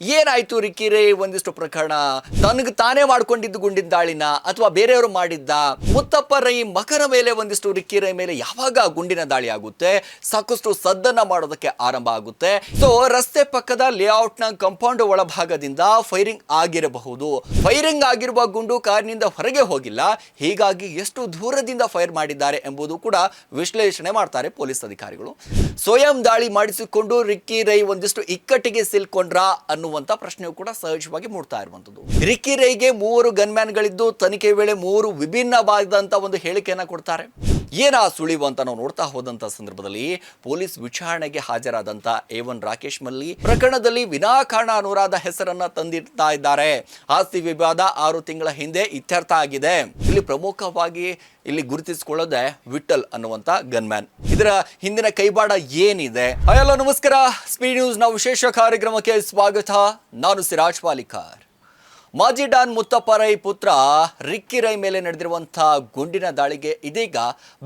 ಏನಾಯ್ತು ರಿಕ್ಕಿ ರೈ ಒಂದಿಷ್ಟು ಪ್ರಕರಣ ತನಗೆ ತಾನೇ ಮಾಡ್ಕೊಂಡಿದ್ದು ಗುಂಡಿನ ದಾಳಿನ ಅಥವಾ ಬೇರೆಯವರು ಮಾಡಿದ್ದ? ಮುತ್ತಪ್ಪ ರೈ ಮಗನ ಮೇಲೆ ಒಂದಿಷ್ಟು ರಿಕ್ಕಿ ರೈ ಮೇಲೆ ಯಾವಾಗ ಗುಂಡಿನ ದಾಳಿ ಆಗುತ್ತೆ, ಸಾಕಷ್ಟು ಸದ್ದನ್ನ ಮಾಡೋದಕ್ಕೆ ಆರಂಭ ಆಗುತ್ತೆ. ಸೊ ರಸ್ತೆ ಪಕ್ಕದ ಲೇಔಟ್ ನ ಕಾಂಪೌಂಡ್ ಒಳಭಾಗದಿಂದ ಫೈರಿಂಗ್ ಆಗಿರಬಹುದು. ಫೈರಿಂಗ್ ಆಗಿರುವ ಗುಂಡು ಕಾರಿನಿಂದ ಹೊರಗೆ ಹೋಗಿಲ್ಲ, ಹೀಗಾಗಿ ಎಷ್ಟು ದೂರದಿಂದ ಫೈರ್ ಮಾಡಿದ್ದಾರೆ ಎಂಬುದು ಕೂಡ ವಿಶ್ಲೇಷಣೆ ಮಾಡ್ತಾರೆ ಪೊಲೀಸ್ ಅಧಿಕಾರಿಗಳು. ಸ್ವಯಂ ದಾಳಿ ಮಾಡಿಸಿಕೊಂಡು ರಿಕ್ಕಿ ರೈ ಒಂದಿಷ್ಟು ಇಕ್ಕಟ್ಟಿಗೆ ಸಿಲ್ಕೊಂಡ್ರ ಅನ್ನುವಂತ ಪ್ರಶ್ನೆಯು ಕೂಡ ಸಹಜವಾಗಿ ಮೂಡ್ತಾ ಇರುವಂತದ್ದು. ರಿಕ್ಕಿ ರೈಗೆ 3 ಗನ್ಮ್ಯಾನ್ಗಳಿದ್ದು ತನಿಖೆ ವೇಳೆ 3 ವಿಭಿನ್ನವಾದಂತ ಒಂದು ಹೇಳಿಕೆಯನ್ನ ಕೊಡ್ತಾರೆ. ಏನ ಸುಳಿವು ಅಂತ ನಾವು ನೋಡ್ತಾ ಹೋದಂತ ಸಂದರ್ಭದಲ್ಲಿ ಪೊಲೀಸ್ ವಿಚಾರಣೆಗೆ ಹಾಜರಾದಂತ A1 ರಾಕೇಶ್ ಮಲ್ಲಿ ಪ್ರಕರಣದಲ್ಲಿ ವಿನಾಕಾರಣ ಅನುರಾಧ ಹೆಸರನ್ನ ತಂದಿಡ್ತಾ ಇದ್ದಾರೆ. ಆಸ್ತಿ ವಿವಾದ 6 ತಿಂಗಳ ಹಿಂದೆ ಇತ್ಯರ್ಥ ಆಗಿದೆ. ಇಲ್ಲಿ ಪ್ರಮುಖವಾಗಿ ಇಲ್ಲಿ ಗುರುತಿಸಿಕೊಳ್ಳೋದೆ ವಿಠಲ್ ಅನ್ನುವಂತ ಗನ್ಮ್ಯಾನ್. ಇದರ ಹಿಂದಿನ ಕೈವಾಡ ಏನಿದೆ? ಹಲೋ ನಮಸ್ಕಾರ, ಸ್ಪೀಡ್ ನ್ಯೂಸ್ ನ ವಿಶೇಷ ಕಾರ್ಯಕ್ರಮಕ್ಕೆ ಸ್ವಾಗತ. ನಾನು ಸಿರಾಜ್ ಪಾಲಿಕಾರ್. ಮಾಜಿ ಡಾನ್ ಮುತ್ತಪ್ಪ ರೈ ಪುತ್ರ ರಿಕ್ಕಿ ರೈ ಮೇಲೆ ನಡೆದಿರುವಂತಹ ಗುಂಡಿನ ದಾಳಿಗೆ ಇದೀಗ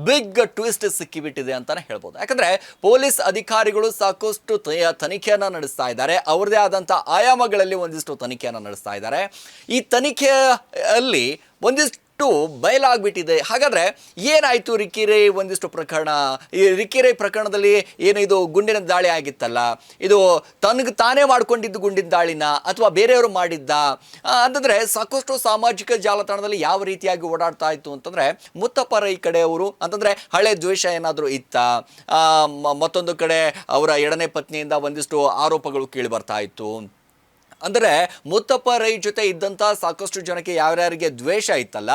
ಬಿಗ್ ಟ್ವಿಸ್ಟ್ ಸಿಕ್ಕಿಬಿಟ್ಟಿದೆ ಅಂತಾನೆ ಹೇಳ್ಬೋದು. ಯಾಕಂದ್ರೆ ಪೊಲೀಸ್ ಅಧಿಕಾರಿಗಳು ಸಾಕಷ್ಟು ತನಿಖೆಯನ್ನ ನಡೆಸ್ತಾ ಇದ್ದಾರೆ. ಅವರದೇ ಆದಂತಹ ಆಯಾಮಗಳಲ್ಲಿ ಒಂದಿಷ್ಟು ತನಿಖೆಯನ್ನ ನಡೆಸ್ತಾ ಇದ್ದಾರೆ. ಈ ತನಿಖೆಯಲ್ಲಿ ಒಂದಿಷ್ಟು ಬಯಲಾಗ್ಬಿಟ್ಟಿದೆ. ಹಾಗಾದ್ರೆ ಏನಾಯ್ತು ರಿಕ್ಕಿ ರೈ ಒಂದಿಷ್ಟು ಪ್ರಕರಣ? ಈ ರಿಕ್ಕಿ ರೈ ಪ್ರಕರಣದಲ್ಲಿ ಏನು ಇದು ಗುಂಡಿನ ದಾಳಿ ಆಗಿತ್ತಲ್ಲ, ಇದು ತನಗೆ ತಾನೇ ಮಾಡ್ಕೊಂಡಿದ್ದು ಗುಂಡಿನ ದಾಳಿನ ಅಥವಾ ಬೇರೆಯವರು ಮಾಡಿದ್ದ ಅಂತಂದ್ರೆ ಸಾಕಷ್ಟು ಸಾಮಾಜಿಕ ಜಾಲತಾಣದಲ್ಲಿ ಯಾವ ರೀತಿಯಾಗಿ ಓಡಾಡ್ತಾ ಇತ್ತು ಅಂತಂದ್ರೆ, ಮುತ್ತಪ್ಪ ರೈ ಕಡೆಯವರು ಅಂತಂದ್ರೆ ಹಳೆ ದ್ವೇಷ ಏನಾದರೂ ಇತ್ತ, ಮತ್ತೊಂದು ಕಡೆ ಅವರ 2ನೇ ಪತ್ನಿಯಿಂದ ಒಂದಿಷ್ಟು ಆರೋಪಗಳು ಕೇಳಿ ಬರ್ತಾ ಇತ್ತು. ಅಂದರೆ ಮುತ್ತಪ್ಪ ರೈ ಜೊತೆ ಇದ್ದಂಥ ಸಾಕಷ್ಟು ಜನಕ್ಕೆ ಯಾರ್ಯಾರಿಗೆ ದ್ವೇಷ ಇತ್ತಲ್ಲ,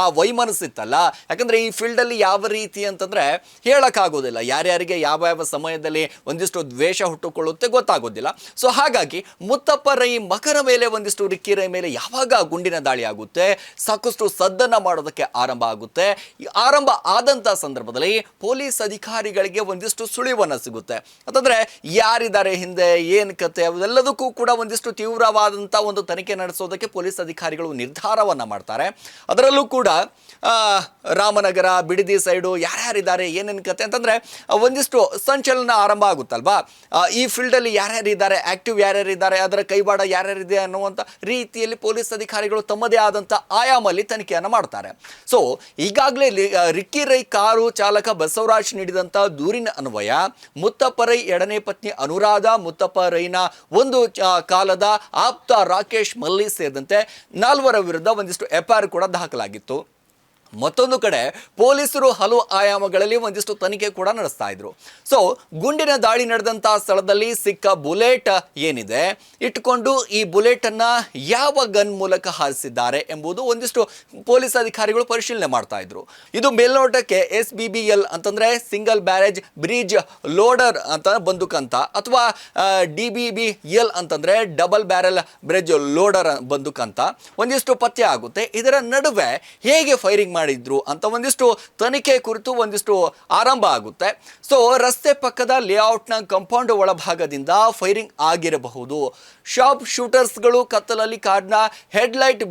ಆ ವೈಮನಸ್ಸಿತ್ತಲ್ಲ. ಯಾಕಂದರೆ ಈ ಫೀಲ್ಡಲ್ಲಿ ಯಾವ ರೀತಿ ಅಂತಂದರೆ ಹೇಳೋಕ್ಕಾಗೋದಿಲ್ಲ, ಯಾರ್ಯಾರಿಗೆ ಯಾವ ಸಮಯದಲ್ಲಿ ಒಂದಿಷ್ಟು ದ್ವೇಷ ಹುಟ್ಟುಕೊಳ್ಳುತ್ತೆ ಗೊತ್ತಾಗೋದಿಲ್ಲ. ಸೊ ಹಾಗಾಗಿ ಮುತ್ತಪ್ಪ ರೈ ಮಗನ ಮೇಲೆ ಒಂದಿಷ್ಟು ರಿಕ್ಕಿ ರೈ ಮೇಲೆ ಯಾವಾಗ ಗುಂಡಿನ ದಾಳಿ ಆಗುತ್ತೆ, ಸಾಕಷ್ಟು ಸದ್ದನ್ನು ಮಾಡೋದಕ್ಕೆ ಆರಂಭ ಆಗುತ್ತೆ. ಆರಂಭ ಆದಂಥ ಸಂದರ್ಭದಲ್ಲಿ ಪೊಲೀಸ್ ಅಧಿಕಾರಿಗಳಿಗೆ ಒಂದಿಷ್ಟು ಸುಳಿವನ್ನು ಸಿಗುತ್ತೆ. ಅಂತಂದರೆ ಯಾರಿದ್ದಾರೆ ಹಿಂದೆ, ಏನು ಕತೆ, ಅವೆಲ್ಲದಕ್ಕೂ ಕೂಡ ಒಂದಿಷ್ಟು ತೀವ್ರವಾದಂಥ ಒಂದು ತನಿಖೆ ನಡೆಸೋದಕ್ಕೆ ಪೊಲೀಸ್ ಅಧಿಕಾರಿಗಳು ನಿರ್ಧಾರವನ್ನ ಮಾಡ್ತಾರೆ. ಅದರಲ್ಲೂ ಕೂಡ ರಾಮನಗರ, ಬಿಡದಿ ಸೈಡು ಯಾರ್ಯಾರಿದ್ದಾರೆ, ಏನೇನು ಕತೆ ಅಂತಂದ್ರೆ ಒಂದಿಷ್ಟು ಸಂಚಲನ ಆರಂಭ ಆಗುತ್ತಲ್ವಾ. ಈ ಫೀಲ್ಡಲ್ಲಿ ಯಾರ್ಯಾರಿದ್ದಾರೆ, ಆಕ್ಟಿವ್ ಯಾರ್ಯಾರಿದ್ದಾರೆ, ಅದರ ಕೈವಾಡ ಯಾರ್ಯಾರಿದೆ ಅನ್ನುವಂಥ ರೀತಿಯಲ್ಲಿ ಪೊಲೀಸ್ ಅಧಿಕಾರಿಗಳು ತಮ್ಮದೇ ಆದಂಥ ಆಯಾಮಲ್ಲಿ ತನಿಖೆಯನ್ನು ಮಾಡ್ತಾರೆ. ಸೊ ಈಗಾಗಲೇ ರಿಕ್ಕಿ ರೈ ಕಾರು ಚಾಲಕ ಬಸವರಾಜ್ ನೀಡಿದಂಥ ದೂರಿನ ಅನ್ವಯ ಮುತ್ತಪ್ಪ ರೈ 2ನೇ ಪತ್ನಿ ಅನುರಾಧ, ಮುತ್ತಪ್ಪ ರೈನ ಒಂದು ಕಾಲದ ಆಪ್ತ ರಾಕೇಶ್ ಮಲ್ಲಿ ಸೇರಿದಂತೆ 4 ವಿರುದ್ಧ ಒಂದಿಷ್ಟು FIR ಕೂಡ ದಾಖಲಾಗಿತ್ತು. ಮತ್ತೊಂದು ಕಡೆ ಪೊಲೀಸರು ಹಲವು ಆಯಾಮಗಳಲ್ಲಿ ಒಂದಿಷ್ಟು ತನಿಖೆ ಕೂಡ ನಡೆಸ್ತಾ ಇದ್ರು. ಸೊ ಗುಂಡಿನ ದಾಳಿ ನಡೆದಂಥ ಸ್ಥಳದಲ್ಲಿ ಸಿಕ್ಕ ಬುಲೆಟ್ ಏನಿದೆ ಇಟ್ಕೊಂಡು ಈ ಬುಲೆಟ್ ಅನ್ನ ಯಾವ ಗನ್ ಮೂಲಕ ಹಾರಿಸಿದ್ದಾರೆ ಎಂಬುದು ಒಂದಿಷ್ಟು ಪೊಲೀಸ್ ಅಧಿಕಾರಿಗಳು ಪರಿಶೀಲನೆ ಮಾಡ್ತಾ ಇದ್ರು. ಇದು ಮೇಲ್ನೋಟಕ್ಕೆ SBBL ಅಂತಂದ್ರೆ ಸಿಂಗಲ್ ಬ್ಯಾರೇಜ್ ಬ್ರಿಡ್ಜ್ ಲೋಡರ್ ಅಂತ ಬಂದೂಕಂತ, ಅಥವಾ DBBL ಅಂತಂದ್ರೆ ಡಬಲ್ ಬ್ಯಾರೆಲ್ ಬ್ರಿಡ್ಜ್ ಲೋಡರ್ ಬಂದೂಕಂತ ಒಂದಿಷ್ಟು ಪತ್ತೆ ಆಗುತ್ತೆ. ಇದರ ನಡುವೆ ಹೇಗೆ ಫೈರಿಂಗ್ ಮಾಡಿದ್ರು ಅಂತ ಒಂದಿಷ್ಟು ತನಿಖೆ ಕುರಿತು ಒಂದಿಷ್ಟು ಆರಂಭ ಆಗುತ್ತೆ. ಸೊ ರಸ್ತೆ ಪಕ್ಕದ ಲೇಔಟ್ ನ ಕಾಂಪೌಂಡ್ ಒಳಭಾಗದಿಂದ ಫೈರಿಂಗ್ ಆಗಿರಬಹುದು. ಶಾರ್ಪ್ ಶೂಟರ್ಸ್ಗಳು ಕತ್ತಲಲ್ಲಿ ಕಾರ್ನ ಹೆಡ್ಲೈಟ್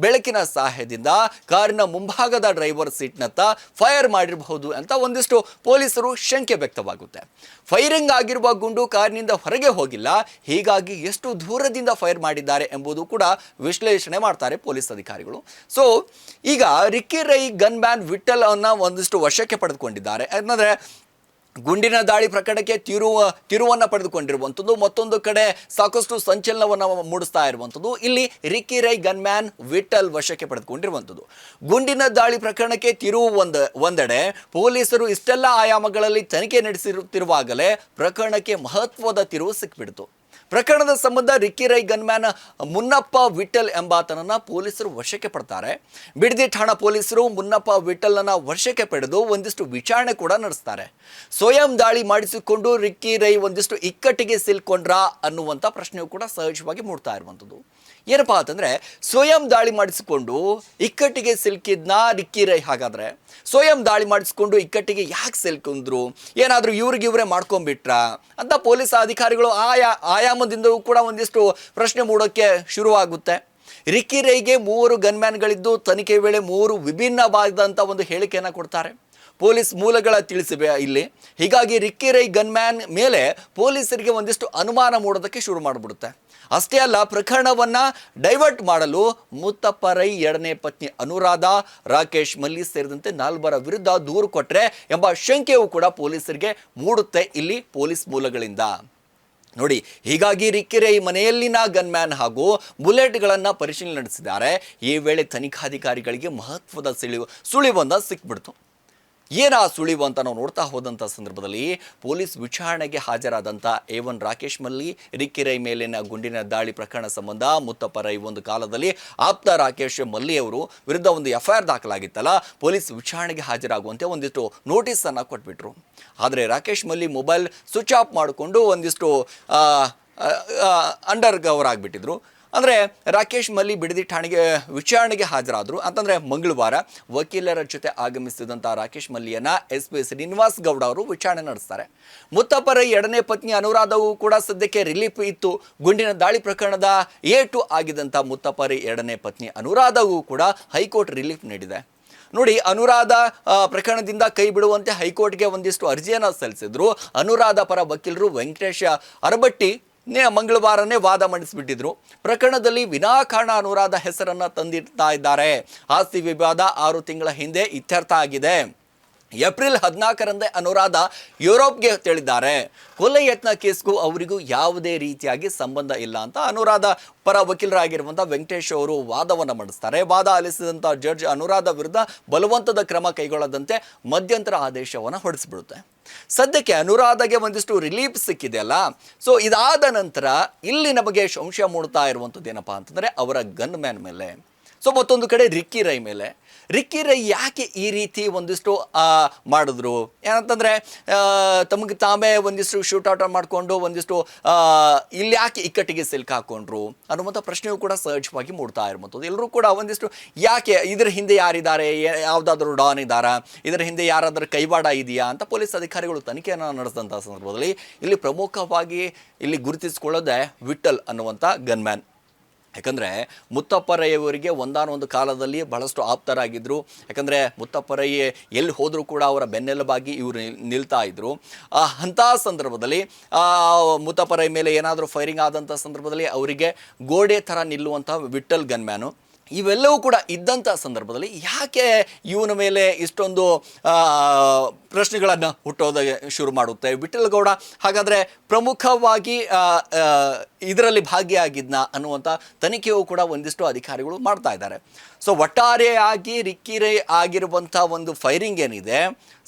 ಬೆಳಕಿನ ಸಹಾಯದಿಂದ ಕಾರಿನ ಮುಂಭಾಗದ ಡ್ರೈವರ್ ಸೀಟ್ನತ್ತ ಫೈರ್ ಮಾಡಿರಬಹುದು ಅಂತ ಒಂದಿಷ್ಟು ಪೊಲೀಸರು ಶಂಕೆ ವ್ಯಕ್ತವಾಗುತ್ತೆ. ಫೈರಿಂಗ್ ಆಗಿರುವ ಗುಂಡು ಕಾರಿನಿಂದ ಹೊರಗೆ ಹೋಗಿಲ್ಲ, ಹೀಗಾಗಿ ಎಷ್ಟು ದೂರದಿಂದ ಫೈರ್ ಮಾಡಿದ್ದಾರೆ ಎಂಬುದು ಕೂಡ ವಿಶ್ಲೇಷಣೆ ಮಾಡ್ತಾರೆ ಪೊಲೀಸ್ ಅಧಿಕಾರಿಗಳು. ಸೊ ಈಗ ರಿಕ್ಕಿ ರೈ ಗನ್ಮ್ಯಾನ್ ವಿಠಲ್ ಅನ್ನ ಒಂದಿಷ್ಟು ವಶಕ್ಕೆ ಪಡೆದುಕೊಂಡಿದ್ದಾರೆ. ಅಂದ್ರೆ ಗುಂಡಿನ ದಾಳಿ ಪ್ರಕರಣಕ್ಕೆ ತಿರುವನ್ನು ಪಡೆದುಕೊಂಡಿರುವಂಥದ್ದು, ಮತ್ತೊಂದು ಕಡೆ ಸಾಕಷ್ಟು ಸಂಚಲನವನ್ನು ಮೂಡಿಸ್ತಾ ಇರುವಂಥದ್ದು. ಇಲ್ಲಿ ರಿಕ್ಕಿ ರೈ ಗನ್ಮ್ಯಾನ್ ವಿಠಲ್ ವಶಕ್ಕೆ ಪಡೆದುಕೊಂಡಿರುವಂಥದ್ದು. ಗುಂಡಿನ ದಾಳಿ ಪ್ರಕರಣಕ್ಕೆ ತಿರುವು ಒಂದೆಡೆ ಪೊಲೀಸರು ಇಷ್ಟೆಲ್ಲ ಆಯಾಮಗಳಲ್ಲಿ ತನಿಖೆ ನಡೆಸಿರುತ್ತಿರುವಾಗಲೇ ಪ್ರಕರಣಕ್ಕೆ ಮಹತ್ವದ ತಿರುವು ಸಿಕ್ಬಿಡ್ತು. ಪ್ರಕರಣದ ಸಂಬಂಧ ರಿಕ್ಕಿ ರೈ ಗನ್ಮ್ಯಾನ್ ಮುನ್ನಪ್ಪ ವಿಠಲ್ ಎಂಬಾತನನ್ನ ಪೊಲೀಸರು ವಶಕ್ಕೆ ಪಡ್ತಾರೆ. ಬಿಡದಿ ಠಾಣಾ ಪೊಲೀಸರು ಮುನ್ನಪ್ಪ ವಿಠಲ್ನ ವಶಕ್ಕೆ ಪಡೆದು ಒಂದಿಷ್ಟು ವಿಚಾರಣೆ ಕೂಡ ನಡೆಸ್ತಾರೆ. ಸ್ವಯಂ ದಾಳಿ ಮಾಡಿಸಿಕೊಂಡು ರಿಕ್ಕಿ ರೈ ಒಂದಿಷ್ಟು ಇಕ್ಕಟ್ಟಿಗೆ ಸಿಲ್ಕೊಂಡ್ರ ಅನ್ನುವಂಥ ಪ್ರಶ್ನೆಯು ಕೂಡ ಸಹಜವಾಗಿ ಮೂಡ್ತಾ ಇರುವಂಥದ್ದು. ಏನಪ್ಪಾ ಅಂತಂದ್ರೆ ಸ್ವಯಂ ದಾಳಿ ಮಾಡಿಸಿಕೊಂಡು ಇಕ್ಕಟ್ಟಿಗೆ ಸಿಲ್ಕಿದ್ನ ರಿಕ್ಕಿ ರೈ. ಹಾಗಾದ್ರೆ ಸ್ವಯಂ ದಾಳಿ ಮಾಡಿಸಿಕೊಂಡು ಇಕ್ಕಟ್ಟಿಗೆ ಯಾಕೆ ಸಿಲ್ಕೊಂಡ್ರು, ಏನಾದರೂ ಇವ್ರಿಗಿವ್ರೇ ಮಾಡ್ಕೊಂಡ್ಬಿಟ್ರ ಅಂತ ಪೊಲೀಸ್ ಅಧಿಕಾರಿಗಳು ಆಯಾಮದಿಂದಲೂ ಕೂಡ ಒಂದಿಷ್ಟು ಪ್ರಶ್ನೆ ಮೂಡೋಕ್ಕೆ ಶುರುವಾಗುತ್ತೆ. ರಿಕ್ಕಿ ರೈಗೆ 3 ಗನ್ಮ್ಯಾನ್ಗಳಿದ್ದು ತನಿಖೆ ವೇಳೆ 3 ವಿಭಿನ್ನವಾದಂಥ ಒಂದು ಹೇಳಿಕೆಯನ್ನು ಕೊಡ್ತಾರೆ. ಪೊಲೀಸ್ ಮೂಲಗಳ ತಿಳಿಸಿವೆ ಇಲ್ಲಿ. ಹೀಗಾಗಿ ರಿಕ್ಕಿ ರೈ ಗನ್ಮ್ಯಾನ್ ಮೇಲೆ ಪೊಲೀಸರಿಗೆ ಒಂದಿಷ್ಟು ಅನುಮಾನ ಮೂಡೋದಕ್ಕೆ ಶುರು ಮಾಡಿಬಿಡುತ್ತೆ. ಅಷ್ಟೇ ಅಲ್ಲ, ಪ್ರಕರಣವನ್ನ ಡೈವರ್ಟ್ ಮಾಡಲು ಮುತ್ತಪ್ಪ ರೈ ಎರಡನೇ ಪತ್ನಿ ಅನುರಾಧ, ರಾಕೇಶ್ ಮಲ್ಲಿ ಸೇರಿದಂತೆ 4 ವಿರುದ್ಧ ದೂರು ಕೊಟ್ಟರೆ ಎಂಬ ಶಂಕೆಯೂ ಕೂಡ ಪೊಲೀಸರಿಗೆ ಮೂಡುತ್ತೆ ಇಲ್ಲಿ ಪೊಲೀಸ್ ಮೂಲಗಳಿಂದ. ನೋಡಿ, ಹೀಗಾಗಿ ರಿಕ್ಕಿ ರೈ ಮನೆಯಲ್ಲಿನ ಗನ್ಮ್ಯಾನ್ ಹಾಗೂ ಬುಲೆಟ್ಗಳನ್ನು ಪರಿಶೀಲನೆ ನಡೆಸಿದ್ದಾರೆ. ಈ ವೇಳೆ ತನಿಖಾಧಿಕಾರಿಗಳಿಗೆ ಮಹತ್ವದ ಸುಳಿವೊಂದು ಸಿಕ್ಬಿಡ್ತು. ಏನ ಸುಳಿವು ಅಂತ ನಾವು ನೋಡ್ತಾ ಹೋದಂಥ ಸಂದರ್ಭದಲ್ಲಿ ಪೊಲೀಸ್ ವಿಚಾರಣೆಗೆ ಹಾಜರಾದಂಥ A1 ರಾಕೇಶ್ ಮಲ್ಲಿ ರಿಕ್ಕಿ ರೈ ಮೇಲಿನ ಗುಂಡಿನ ದಾಳಿ ಪ್ರಕರಣ ಸಂಬಂಧ ಮುತ್ತಪ್ಪ ರೈ ಒಂದು ಕಾಲದಲ್ಲಿ ಆಪ್ತ ರಾಕೇಶ್ ಮಲ್ಲಿ ಅವರು ವಿರುದ್ಧ ಒಂದು FIR ದಾಖಲಾಗಿತ್ತಲ್ಲ, ಪೊಲೀಸ್ ವಿಚಾರಣೆಗೆ ಹಾಜರಾಗುವಂತೆ ಒಂದಿಷ್ಟು ನೋಟಿಸನ್ನು ಕೊಟ್ಬಿಟ್ರು. ಆದರೆ ರಾಕೇಶ್ ಮಲ್ಲಿ ಮೊಬೈಲ್ ಸ್ವಿಚ್ ಆಫ್ ಮಾಡಿಕೊಂಡು ಒಂದಿಷ್ಟು ಅಂಡರ್ ಕವರ್ ಆಗಿಬಿಟ್ಟಿದ್ರು. ಅಂದರೆ ರಾಕೇಶ್ ಮಲ್ಲಿ ಬಿಡದಿ ಠಾಣೆಗೆ ವಿಚಾರಣೆಗೆ ಹಾಜರಾದರು. ಅಂತಂದರೆ ಮಂಗಳವಾರ ವಕೀಲರ ಜೊತೆ ಆಗಮಿಸಿದಂಥ ರಾಕೇಶ್ ಮಲ್ಲಿಯನ್ನು SP ಶ್ರೀನಿವಾಸ್ ಗೌಡ ಅವರು ವಿಚಾರಣೆ ನಡೆಸ್ತಾರೆ. ಮುತ್ತಪ್ಪ ರೈ ಎರಡನೇ ಪತ್ನಿ ಅನುರಾಧವು ಕೂಡ ಸದ್ಯಕ್ಕೆ ರಿಲೀಫ್ ಇತ್ತು. ಗುಂಡಿನ ದಾಳಿ ಪ್ರಕರಣದ ಏಟು ಆಗಿದ್ದಂಥ ಮುತ್ತಪ್ಪ ರೈ ಎರಡನೇ ಪತ್ನಿ ಅನುರಾಧವು ಕೂಡ ಹೈಕೋರ್ಟ್ ರಿಲೀಫ್ ನೀಡಿದೆ. ನೋಡಿ, ಅನುರಾಧ ಪ್ರಕರಣದಿಂದ ಕೈ ಬಿಡುವಂತೆ ಹೈಕೋರ್ಟ್ಗೆ ಒಂದಿಷ್ಟು ಅರ್ಜಿಯನ್ನು ಸಲ್ಲಿಸಿದ್ರು. ಅನುರಾಧ ಪರ ವಕೀಲರು ವೆಂಕಟೇಶ ಅರಬಟ್ಟಿ ಮಂಗಳವಾರನೇ ವಾದ ಮಂಡಿಸಿಬಿಟ್ಟಿದ್ರು. ಪ್ರಕರಣದಲ್ಲಿ ವಿನಾಕಾರಣ ಅನುರಾಧ ಹೆಸರನ್ನು ತಂದಿಡ್ತಾ ಇದ್ದಾರೆ. ಆಸ್ತಿ ವಿವಾದ 6 ತಿಂಗಳ ಹಿಂದೆ ಇತ್ಯರ್ಥ ಆಗಿದೆ. ಏಪ್ರಿಲ್ 14ರಂದೇ ಅನುರಾಧ ಯುರೋಪ್ಗೆ ತೆರಳಿದ್ದಾರೆ. ಕೊಲೆ ಯತ್ನ ಕೇಸ್ಗೂ ಅವರಿಗೂ ಯಾವುದೇ ರೀತಿಯಾಗಿ ಸಂಬಂಧ ಇಲ್ಲ ಅಂತ ಅನುರಾಧ ಪರ ವಕೀಲರಾಗಿರುವಂಥ ವೆಂಕಟೇಶ್ ಅವರು ವಾದವನ್ನು ಮಂಡಿಸ್ತಾರೆ. ವಾದ ಆಲಿಸಿದಂಥ ಜಡ್ಜ್ ಅನುರಾಧ ವಿರುದ್ಧ ಬಲವಂತದ ಕ್ರಮ ಕೈಗೊಳ್ಳದಂತೆ ಮಧ್ಯಂತರ ಆದೇಶವನ್ನು ಹೊರಡಿಸಿಬಿಡುತ್ತೆ. ಸದ್ಯಕ್ಕೆ ಅನುರಾಧಗೆ ಒಂದಿಷ್ಟು ರಿಲೀಫ್ ಸಿಕ್ಕಿದೆ ಅಲ್ಲ. ಸೊ ಇದಾದ ನಂತರ ಇಲ್ಲಿ ನಮಗೆ ಸಂಶಯ ಮೂಡ್ತಾ ಇರುವಂಥದ್ದು ಏನಪ್ಪ ಅಂತಂದರೆ ಅವರ ಗನ್ ಮ್ಯಾನ್ ಮೇಲೆ. ಸೊ ಮತ್ತೊಂದು ಕಡೆ ರಿಕ್ಕಿ ರೈ ಮೇಲೆ. ರಿಕ್ಕಿ ರೈ ಯಾಕೆ ಈ ರೀತಿ ಒಂದಿಷ್ಟು ಮಾಡಿದ್ರು ಏನಂತಂದರೆ, ತಮಗೆ ತಾವೇ ಒಂದಿಷ್ಟು ಶೂಟೌಟ್ ಮಾಡಿಕೊಂಡು ಒಂದಿಷ್ಟು ಇಲ್ಲಿ ಯಾಕೆ ಇಕ್ಕಟ್ಟಿಗೆ ಸಿಲುಕಾಕೊಂಡ್ರು ಅನ್ನುವಂಥ ಪ್ರಶ್ನೆಯೂ ಕೂಡ ಸಹಜವಾಗಿ ಮೂಡ್ತಾ ಇರುವಂಥದ್ದು. ಎಲ್ಲರೂ ಕೂಡ ಒಂದಿಷ್ಟು ಯಾಕೆ ಇದರ ಹಿಂದೆ ಯಾರಿದ್ದಾರೆ, ಯಾವುದಾದ್ರೂ ಡಾನ್ ಇದ್ದಾರಾ, ಇದರ ಹಿಂದೆ ಯಾರಾದರೂ ಕೈವಾಡ ಇದೆಯಾ ಅಂತ ಪೊಲೀಸ್ ಅಧಿಕಾರಿಗಳು ತನಿಖೆಯನ್ನು ನಡೆಸಿದಂಥ ಸಂದರ್ಭದಲ್ಲಿ ಇಲ್ಲಿ ಪ್ರಮುಖವಾಗಿ ಇಲ್ಲಿ ಗುರುತಿಸಿಕೊಳ್ಳೋದೇ ವಿಠಲ್ ಅನ್ನುವಂಥ ಗನ್ಮ್ಯಾನ್. ಯಾಕಂದರೆ ಮುತ್ತಪ್ಪ ರೈ ಅವರಿಗೆ ಒಂದಾನೊಂದು ಕಾಲದಲ್ಲಿ ಬಹಳಷ್ಟು ಆಪ್ತರಾಗಿದ್ದರು. ಯಾಕಂದರೆ ಮುತ್ತಪ್ಪ ರೈ ಎಲ್ಲಿ ಹೋದರೂ ಕೂಡ ಅವರ ಬೆನ್ನೆಲುಬಾಗಿ ಇವರು ನಿಲ್ತಾ ಇದ್ದರು. ಅಂಥ ಸಂದರ್ಭದಲ್ಲಿ ಮುತ್ತಪ್ಪ ರೈ ಮೇಲೆ ಏನಾದರೂ ಫೈರಿಂಗ್ ಆದಂಥ ಸಂದರ್ಭದಲ್ಲಿ ಅವರಿಗೆ ಗೋಡೆ ಥರ ನಿಲ್ಲುವಂಥ ವಿಠಲ್ ಗನ್ಮ್ಯಾನು ಇವೆಲ್ಲವೂ ಕೂಡ ಇದ್ದಂಥ ಸಂದರ್ಭದಲ್ಲಿ ಯಾಕೆ ಇವನ ಮೇಲೆ ಇಷ್ಟೊಂದು ಪ್ರಶ್ನೆಗಳನ್ನು ಹುಟ್ಟೋದಕ್ಕೆ ಶುರು ಮಾಡುತ್ತೆ ವಿಠಲ್ ಗೌಡ? ಹಾಗಾದರೆ ಪ್ರಮುಖವಾಗಿ ಇದರಲ್ಲಿ ಭಾಗಿಯಾಗಿದ್ನ ಅನ್ನುವಂಥ ತನಿಖೆಯೂ ಕೂಡ ಒಂದಿಷ್ಟು ಅಧಿಕಾರಿಗಳು ಮಾಡ್ತಾ ಇದ್ದಾರೆ. ಸೊ ಒಟ್ಟಾರೆಯಾಗಿ ರಿಕ್ಕಿ ರೈ ಆಗಿರುವಂಥ ಒಂದು ಫೈರಿಂಗ್ ಏನಿದೆ,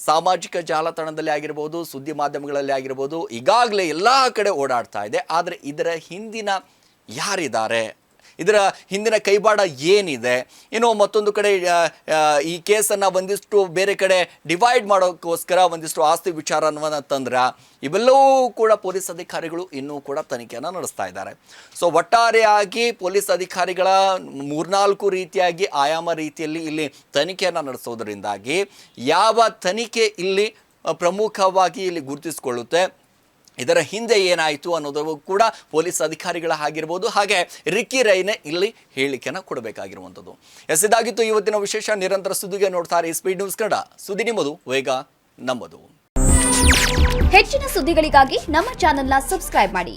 ಸಾಮಾಜಿಕ ಜಾಲತಾಣದಲ್ಲಿ ಆಗಿರ್ಬೋದು, ಸುದ್ದಿ ಮಾಧ್ಯಮಗಳಲ್ಲಿ ಆಗಿರ್ಬೋದು, ಈಗಾಗಲೇ ಎಲ್ಲ ಕಡೆ ಓಡಾಡ್ತಾ ಇದೆ. ಆದರೆ ಇದರ ಹಿಂದಿನ ಯಾರಿದ್ದಾರೆ, ಇದರ ಹಿಂದಿನ ಕೈವಾಡ ಏನಿದೆ, ಇನ್ನು ಮತ್ತೊಂದು ಕಡೆ ಈ ಕೇಸನ್ನು ಒಂದಿಷ್ಟು ಬೇರೆ ಕಡೆ ಡಿವೈಡ್ ಮಾಡೋಕ್ಕೋಸ್ಕರ ಒಂದಿಷ್ಟು ಆಸ್ತಿ ವಿಚಾರವನ್ನು ತಂದ್ರೆ, ಇವೆಲ್ಲವೂ ಕೂಡ ಪೊಲೀಸ್ ಅಧಿಕಾರಿಗಳು ಇನ್ನೂ ಕೂಡ ತನಿಖೆಯನ್ನು ನಡೆಸ್ತಾ ಇದ್ದಾರೆ. ಸೊ ಒಟ್ಟಾರೆಯಾಗಿ ಪೊಲೀಸ್ ಅಧಿಕಾರಿಗಳ 3-4 ರೀತಿಯಾಗಿ ಆಯಾಮ ರೀತಿಯಲ್ಲಿ ಇಲ್ಲಿ ತನಿಖೆಯನ್ನು ನಡೆಸೋದರಿಂದಾಗಿ ಯಾವ ತನಿಖೆ ಇಲ್ಲಿ ಪ್ರಮುಖವಾಗಿ ಇಲ್ಲಿ ಗುರುತಿಸಿಕೊಳ್ಳುತ್ತೆ, ಇದರ ಹಿಂದೆ ಏನಾಯಿತು ಅನ್ನೋದು ಕೂಡ ಪೊಲೀಸ್ ಅಧಿಕಾರಿಗಳ ಆಗಿರ್ಬೋದು, ಹಾಗೆ ರಿಕ್ಕಿ ರೈನೇ ಇಲ್ಲಿ ಹೇಳಿಕೆಯನ್ನು ಕೊಡಬೇಕಾಗಿರುವಂಥದ್ದು. ಇದಾಗಿತ್ತು ಇವತ್ತಿನ ವಿಶೇಷ. ನಿರಂತರ ಸುದ್ದಿಗೆ ನೋಡ್ತಾರೆ ಸ್ಪೀಡ್ ನ್ಯೂಸ್ ಕನ್ನಡ. ಸುದ್ದಿ ನಿಮ್ಮದು, ವೇಗ ನಮ್ಮದು. ಹೆಚ್ಚಿನ ಸುದ್ದಿಗಳಿಗಾಗಿ ನಮ್ಮ ಚಾನೆಲ್ನ ಸಬ್ಸ್ಕ್ರೈಬ್ ಮಾಡಿ.